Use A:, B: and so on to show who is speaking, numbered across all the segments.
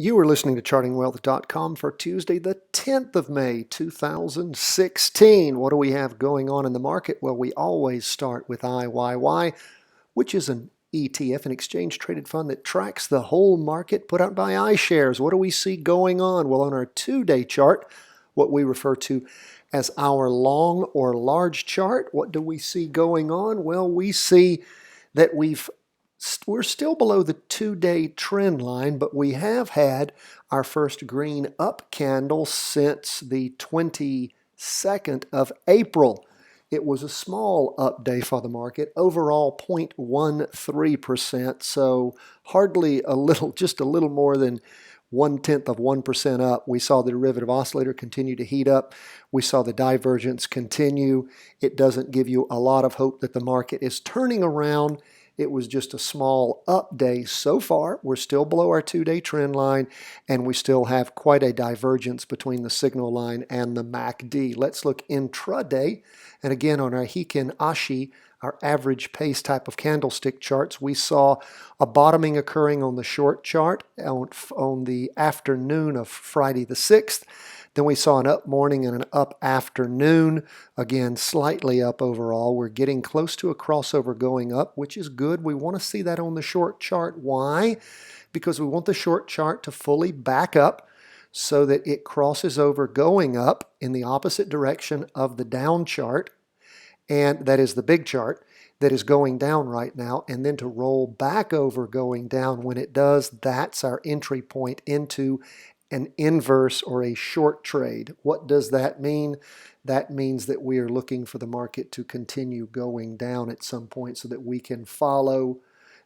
A: You are listening to chartingwealth.com for Tuesday, the 10th of May, 2016. What do we have going on in the market? Well, we always start with IYY, which is an ETF, an exchange-traded fund that tracks the whole market put out by iShares. What do we see going on? Well, on our two-day chart, what we refer to as our long or large chart, what do we see going on? Well, we see that we're still below the two-day trend line, but we have had our first green up candle since the 22nd of April. It was a small up day for the market, overall 0.13%, so hardly just a little more than 0.1% up. We saw the derivative oscillator continue to heat up. We saw the divergence continue. It doesn't give you a lot of hope that the market is turning around. It was just a small up day so far. We're still below our two-day trend line, and we still have quite a divergence between the signal line and the MACD. Let's look intraday. And again, on our Heikin Ashi, our average pace type of candlestick charts, we saw a bottoming occurring on the short chart on the afternoon of Friday the 6th. Then we saw an up morning and an up afternoon, again slightly up overall. We're getting close to a crossover going up, which is good. We want to see that on the short chart. Why? Because we want the short chart to fully back up so that it crosses over going up in the opposite direction of the down chart, and that is the big chart that is going down right now, and then to roll back over going down. When it does, that's our entry point into an inverse or a short trade. What does that mean? That means that we are looking for the market to continue going down at some point so that we can follow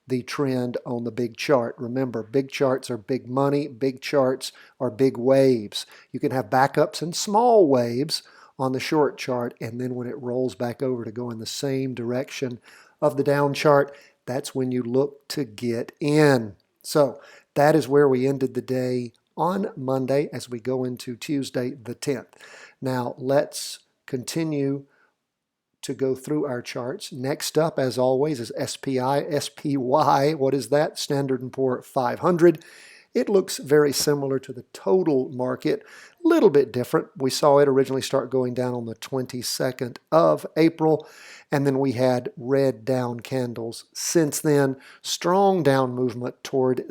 A: the trend on the big chart. Remember, big charts are big money, big charts are big waves. You can have backups and small waves on the short chart, and then when it rolls back over to go in the same direction of the down chart, that's when you look to get in. So that is where we ended the day on Monday as we go into Tuesday the 10th. Now let's continue to go through our charts. Next up, as always, is SPY. What is that? Standard & Poor's 500. It looks very similar to the total market, a little bit different. We saw it originally start going down on the 22nd of April, and then we had red down candles since then. Strong down movement toward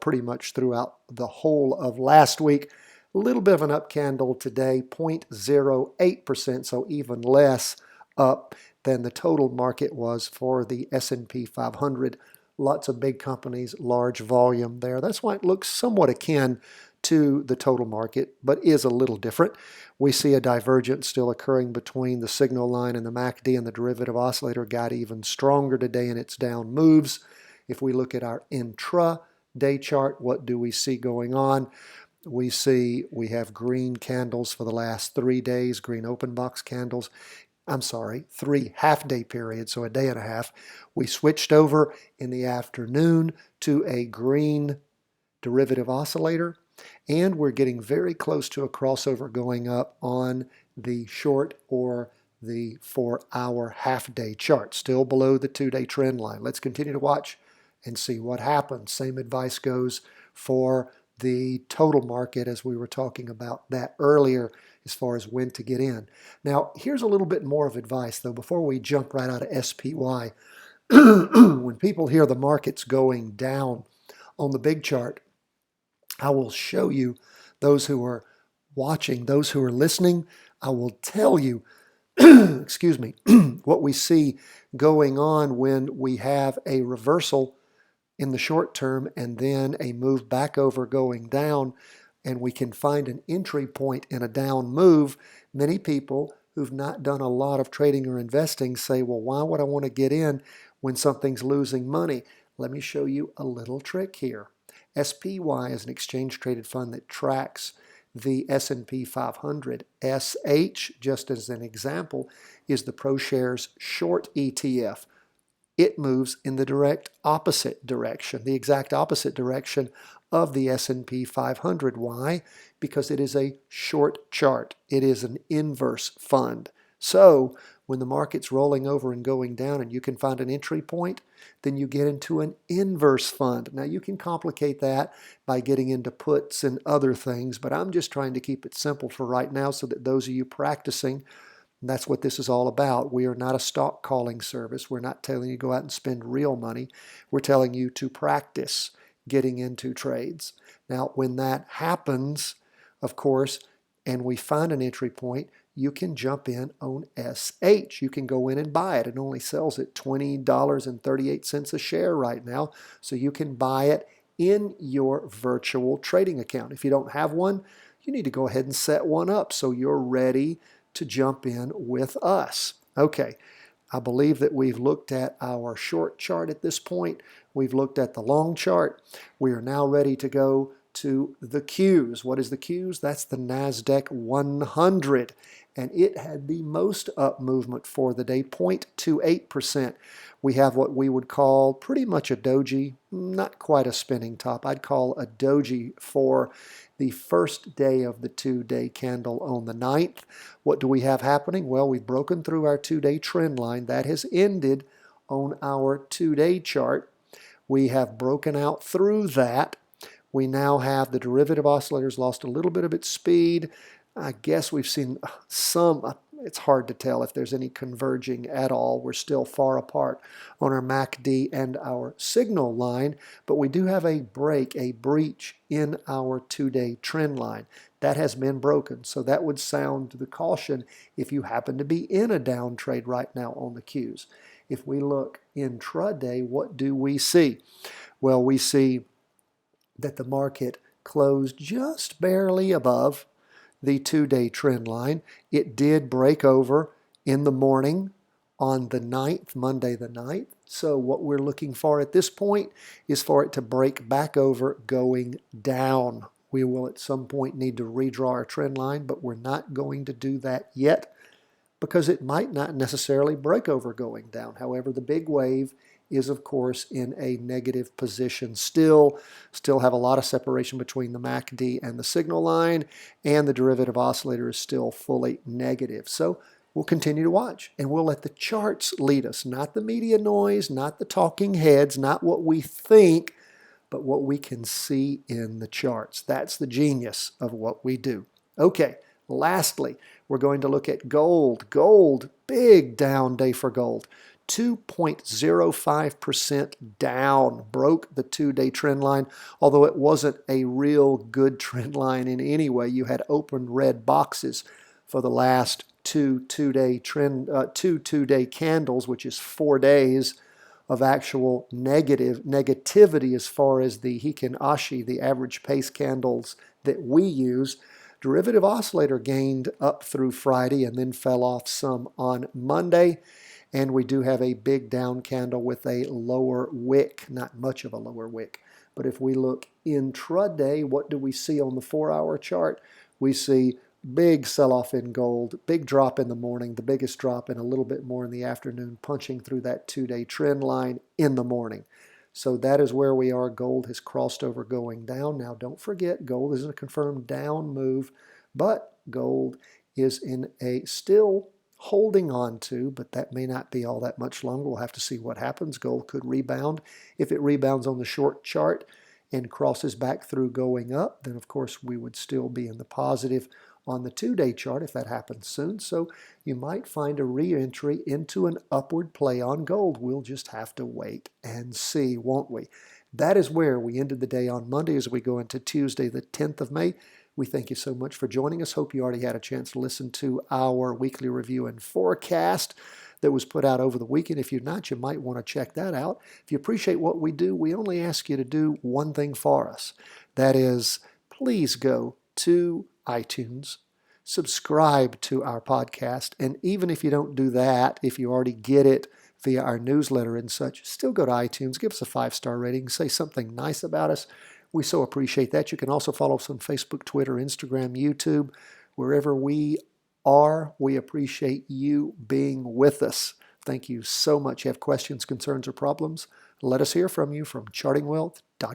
A: pretty much throughout the whole of last week. A little bit of an up candle today, 0.08%, so even less up than the total market was for the S&P 500. Lots of big companies, large volume there. That's why it looks somewhat akin to the total market, but is a little different. We see a divergence still occurring between the signal line and the MACD, and the derivative oscillator got even stronger today in its down moves. If we look at our intra-day chart, what do we see going on? We see we have green candles for the last 3 days, green open box candles. 3 half-day periods, so a day and a half. We switched over in the afternoon to a green derivative oscillator, and we're getting very close to a crossover going up on the short or the 4-hour half-day chart, still below the 2-day trend line. Let's continue to watch and see what happens. Same advice goes for the total market, as we were talking about that earlier, as far as when to get in. Now, here's a little bit more of advice, though, before we jump right out of SPY. When people hear the market's going down on the big chart, I will show you, those who are watching, those who are listening, I will tell you, excuse me, what we see going on when we have a reversal in the short term and then a move back over going down, and we can find an entry point in a down move. Many people who've not done a lot of trading or investing say, well, why would I want to get in when something's losing money? Let me show you a little trick here. SPY is an exchange-traded fund that tracks the S&P 500. SH, just as an example, is the ProShares short ETF. It moves in the direct opposite direction, the exact opposite direction of the S&P 500. Why? Because it is a short chart. It is an inverse fund. So When the market's rolling over and going down and you can find an entry point, then you get into an inverse fund. Now you can complicate that by getting into puts and other things, but I'm just trying to keep it simple for right now so that those of you practicing, that's what this is all about. We are not a stock calling service. We're not telling you to go out and spend real money. We're telling you to practice getting into trades. Now, when that happens, of course, and we find an entry point, you can jump in on SH. You can go in and buy it. It only sells at $20.38 a share right now, so you can buy it in your virtual trading account. If you don't have one, you need to go ahead and set one up so you're ready to jump in with us. Okay, I believe that we've looked at our short chart at this point. We've looked at the long chart. We are now ready to go to the Qs. What is the Qs? That's the NASDAQ 100. And it had the most up movement for the day, 0.28%. We have what we would call pretty much a doji, not quite a spinning top. I'd call a doji for the first day of the 2-day candle on the 9th. What do we have happening? Well, we've broken through our 2-day trend line. That has ended on our 2-day chart. We have broken out through that. We now have the derivative oscillators lost a little bit of its speed. I guess we've seen some, it's hard to tell if there's any converging at all. We're still far apart on our MACD and our signal line, but we do have a breach in our 2-day trend line. That has been broken, so that would sound the caution if you happen to be in a down trade right now on the Qs. If we look intraday, what do we see? Well, we see that the market closed just barely above the 2-day trend line. It did break over in the morning on the 9th, Monday the 9th. So what we're looking for at this point is for it to break back over going down. We will at some point need to redraw our trend line, but we're not going to do that yet because it might not necessarily break over going down. However, the big wave is, of course, in a negative position still have a lot of separation between the MACD and the signal line, and the derivative oscillator is still fully negative. So we'll continue to watch, and we'll let the charts lead us, not the media noise, not the talking heads, not what we think, but what we can see in the charts. That's the genius of what we do. Okay, lastly, we're going to look at gold. Gold, big down day for gold. 2.05% down, broke the 2-day trend line, although it wasn't a real good trend line in any way. You had open red boxes for the last two 2-day candles, which is 4 days of actual negativity as far as the Heikin Ashi, the average pace candles that we use. Derivative oscillator gained up through Friday and then fell off some on Monday. And we do have a big down candle with a lower wick, not much of a lower wick. But if we look intraday, what do we see on the 4-hour chart? We see big sell-off in gold, big drop in the morning, the biggest drop and a little bit more in the afternoon, punching through that 2-day trend line in the morning. So that is where we are. Gold has crossed over going down. Now don't forget, gold is a confirmed down move, but gold is in a still holding on to, but that may not be all that much longer. We'll have to see what happens. Gold could rebound. If it rebounds on the short chart and crosses back through going up, then of course we would still be in the positive on the 2-day chart if that happens soon. So you might find a re-entry into an upward play on gold. We'll just have to wait and see, won't we? That is where we ended the day on Monday as we go into Tuesday, the 10th of May. We thank you so much for joining us. Hope you already had a chance to listen to our weekly review and forecast that was put out over the weekend. If you're not, you might want to check that out. If you appreciate what we do, we only ask you to do one thing for us. That is, please go to iTunes, subscribe to our podcast, and even if you don't do that, if you already get it via our newsletter and such, still go to iTunes, give us a 5-star rating, say something nice about us. We so appreciate that. You can also follow us on Facebook, Twitter, Instagram, YouTube, wherever we are. We appreciate you being with us. Thank you so much. If you have questions, concerns, or problems, let us hear from you from chartingwealth.com.